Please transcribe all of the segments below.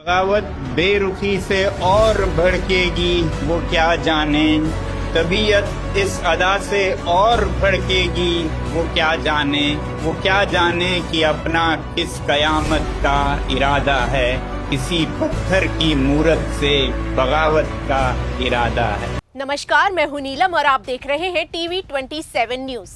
बगावत बेरुखी से और भड़केगी वो क्या जाने, तबीयत इस अदा से और भड़केगी वो क्या जाने, वो क्या जाने कि अपना किस कयामत का इरादा है, किसी पत्थर की मूरत से बगावत का इरादा है। नमस्कार, मैं हूं नीलम और आप देख रहे हैं TV 27 news.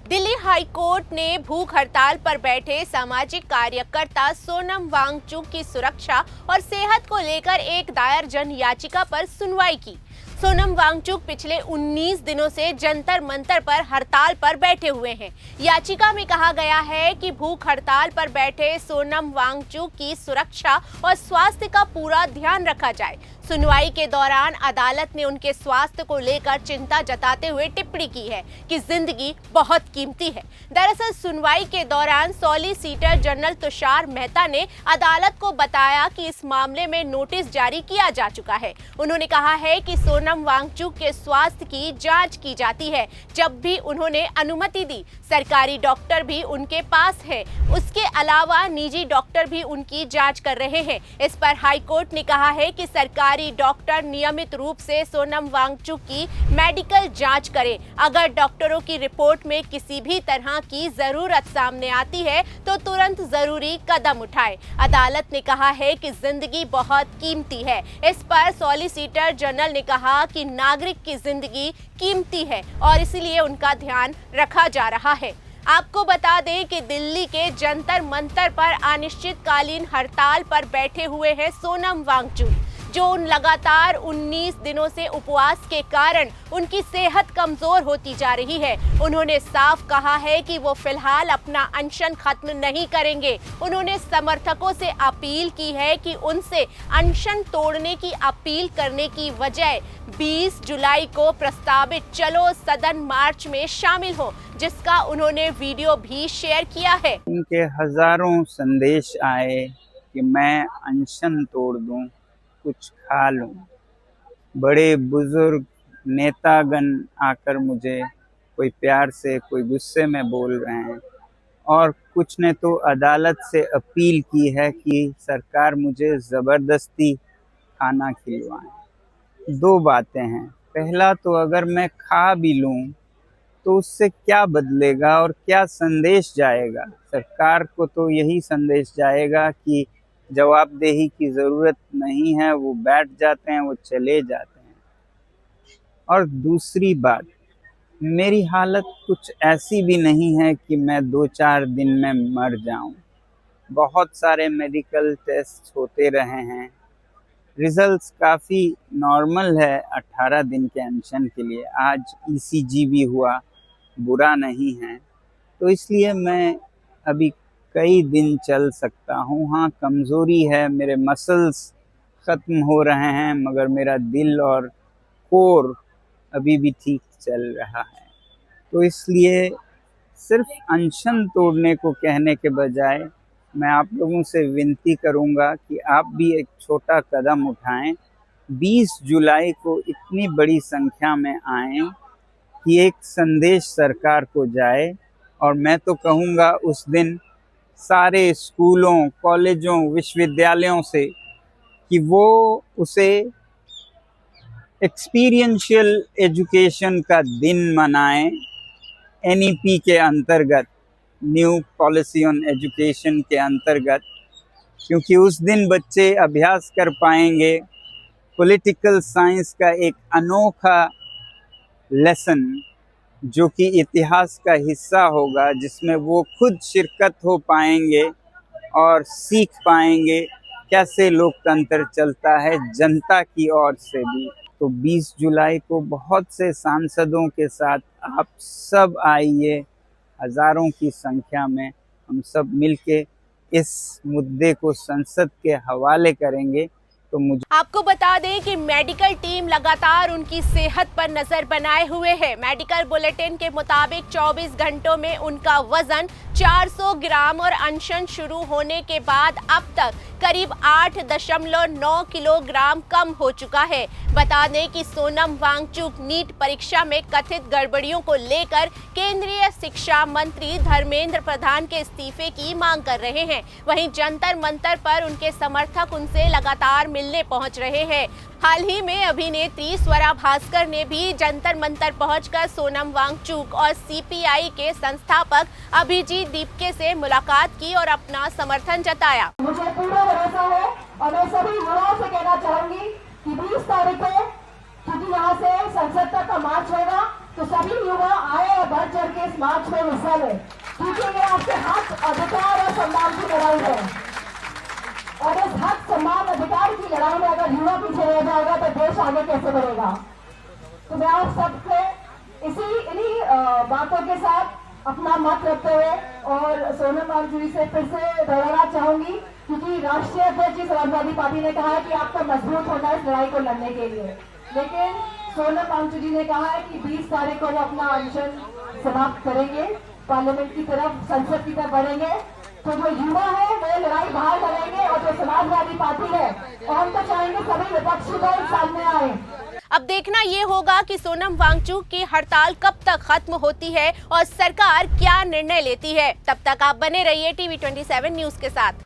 Delhi high court ने भूख हड़ताल पर बैठे सामाजिक कार्यकर्ता सोनम वांगचुक की सुरक्षा और सेहत को लेकर एक दायर जन याचिका पर सुनवाई की। सोनम वांगचुक पिछले 19 दिनों से जंतर मंतर पर हड़ताल पर बैठे हुए हैं। याचिका में कहा गया है कि भूख हड़ताल पर बैठे सोनम वांगचुक की सुरक्षा और स्वास्थ्य का पूरा ध्यान रखा जाए। सुनवाई के दौरान अदालत ने उनके स्वास्थ्य को लेकर चिंता जताते हुए टिप्पणी की है कि जिंदगी बहुत कीमती है। दरअसल सुनवाई के दौरान सॉलिसिटर जनरल तुषार मेहता ने अदालत को बताया कि इस मामले में नोटिस जारी किया जा चुका है। उन्होंने कहा है कि सोनम वांगचुक के स्वास्थ्य की जांच की जाती है। जब भी उन्होंने अनुमति दी, सरकारी डॉक्टर भी उनके पास है, उसके अलावा निजी डॉक्टर भी उनकी जांच कर रहे हैं। इस पर हाईकोर्ट ने कहा है कि सरकारी डॉक्टर नियमित रूप से सोनम वांगचुक की मेडिकल जांच करें। अगर डॉक्टरों की रिपोर्ट में किसी भी तरह की जरूरत सामने आती है तो तुरंत जरूरी कदम उठाएं। अदालत ने कहा है कि जिंदगी बहुत कीमती है। इस पर सॉलिसिटर जनरल ने कहा कि नागरिक की जिंदगी कीमती है और इसलिए उनका ध्यान रखा जा रहा है। आपको बता दें कि दिल्ली के जंतर मंतर पर अनिश्चितकालीन हड़ताल पर बैठे हुए हैं सोनम वांगचुक, जो उन लगातार 19 दिनों से उपवास के कारण उनकी सेहत कमजोर होती जा रही है। उन्होंने साफ कहा है कि वो फिलहाल अपना अनशन खत्म नहीं करेंगे। उन्होंने समर्थकों से अपील की है कि उनसे अनशन तोड़ने की अपील करने की बजाय 20 जुलाई को प्रस्तावित चलो सदन मार्च में शामिल हो, जिसका उन्होंने वीडियो भी शेयर किया है। उनके हजारों संदेश आए कि मैं अनशन तोड़ दूं, कुछ खा लूं। बड़े बुजुर्ग नेतागण आकर मुझे कोई प्यार से कोई गुस्से में बोल रहे हैं और कुछ ने तो अदालत से अपील की है कि सरकार मुझे ज़बरदस्ती खाना खिलवाए। दो बातें हैं, पहला तो अगर मैं खा भी लूं तो उससे क्या बदलेगा और क्या संदेश जाएगा। सरकार को तो यही संदेश जाएगा कि जवाबदेही की ज़रूरत नहीं है, वो बैठ जाते हैं, वो चले जाते हैं। और दूसरी बात, मेरी हालत कुछ ऐसी भी नहीं है कि मैं 2-4 दिन में मर जाऊं। बहुत सारे मेडिकल टेस्ट होते रहे हैं, रिजल्ट्स काफ़ी नॉर्मल है 18 दिन के अनशन के लिए। आज ईसीजी भी हुआ, बुरा नहीं है। तो इसलिए मैं अभी कई दिन चल सकता हूँ। हाँ, कमज़ोरी है, मेरे मसल्स ख़त्म हो रहे हैं, मगर मेरा दिल और कोर अभी भी ठीक चल रहा है। तो इसलिए सिर्फ अनशन तोड़ने को कहने के बजाय मैं आप लोगों से विनती करूँगा कि आप भी एक छोटा कदम उठाएं। 20 जुलाई को इतनी बड़ी संख्या में आएं कि एक संदेश सरकार को जाए। और मैं तो कहूँगा उस दिन सारे स्कूलों, कॉलेजों, विश्वविद्यालयों से कि वो उसे एक्सपीरियंशियल एजुकेशन का दिन मनाएं, एनईपी के अंतर्गत, न्यू पॉलिसी ऑन एजुकेशन के अंतर्गत, क्योंकि उस दिन बच्चे अभ्यास कर पाएंगे पॉलिटिकल साइंस का एक अनोखा लेसन जो कि इतिहास का हिस्सा होगा, जिसमें वो खुद शिरकत हो पाएंगे और सीख पाएंगे कैसे लोकतंत्र चलता है जनता की ओर से भी। तो 20 जुलाई को बहुत से सांसदों के साथ आप सब आइए, हजारों की संख्या में हम सब मिलके इस मुद्दे को संसद के हवाले करेंगे। तो मुझे आपको बता दें कि मेडिकल टीम लगातार उनकी सेहत पर नजर बनाए हुए है। मेडिकल बुलेटिन के मुताबिक 24 घंटों में उनका वजन 400 ग्राम और अनशन शुरू होने के बाद अब तक करीब 8.9 किलोग्राम कम हो चुका है। बता दें कि सोनम वांगचुक नीट परीक्षा में कथित गड़बड़ियों को लेकर केंद्रीय शिक्षा मंत्री धर्मेंद्र प्रधान के इस्तीफे की मांग कर रहे हैं। वहीं जंतर मंतर पर उनके समर्थक उनसे लगातार मिलने पहुंच रहे हैं। हाल ही में अभिनेत्री स्वरा भास्कर ने भी जंतर मंतर पहुंचकर सोनम वांगचुक और सीपीआई के संस्थापक अभिजीत दीपके से मुलाकात की और अपना समर्थन जताया। मुझे पूरा भरोसा है और मैं सभी युवाओं से कहना चाहूंगी कि 20 तारीख को क्योंकि यहाँ से संसद तक का मार्च होगा, तो सभी युवा आए और बढ़ चढ़ के इस मार्च में हिस्सा लें, क्योंकि ये आपके हक, अधिकार और सम्मान की लड़ाई है। और इस हक, सम्मान, अधिकार की लड़ाई में अगर युवा पीछे रह जाएगा तो देश आगे कैसे बढ़ेगा। तो मैं आप सबसे इन्हीं बातों के साथ अपना मत रखते हुए और सोनम वांगचुक जी से फिर से दोहराना चाहूंगी, क्योंकि राष्ट्रीय अध्यक्ष समाजवादी पार्टी ने कहा है कि आपको मजबूत होना है इस लड़ाई को लड़ने के लिए, लेकिन सोनम वांगचुक जी ने कहा है कि 20 तारीख को वो अपना अनशन समाप्त करेंगे, पार्लियामेंट की तरफ, संसद की तरफ बढ़ेंगे। तो जो युवा है वो लड़ाई बाहर लड़ेंगे और जो समाजवादी पार्टी है, और हम तो चाहेंगे सभी विपक्षी दल सामने आए। अब देखना ये होगा कि सोनम वांगचुक की हड़ताल कब तक खत्म होती है और सरकार क्या निर्णय लेती है। तब तक आप बने रहिए TV 27 न्यूज के साथ।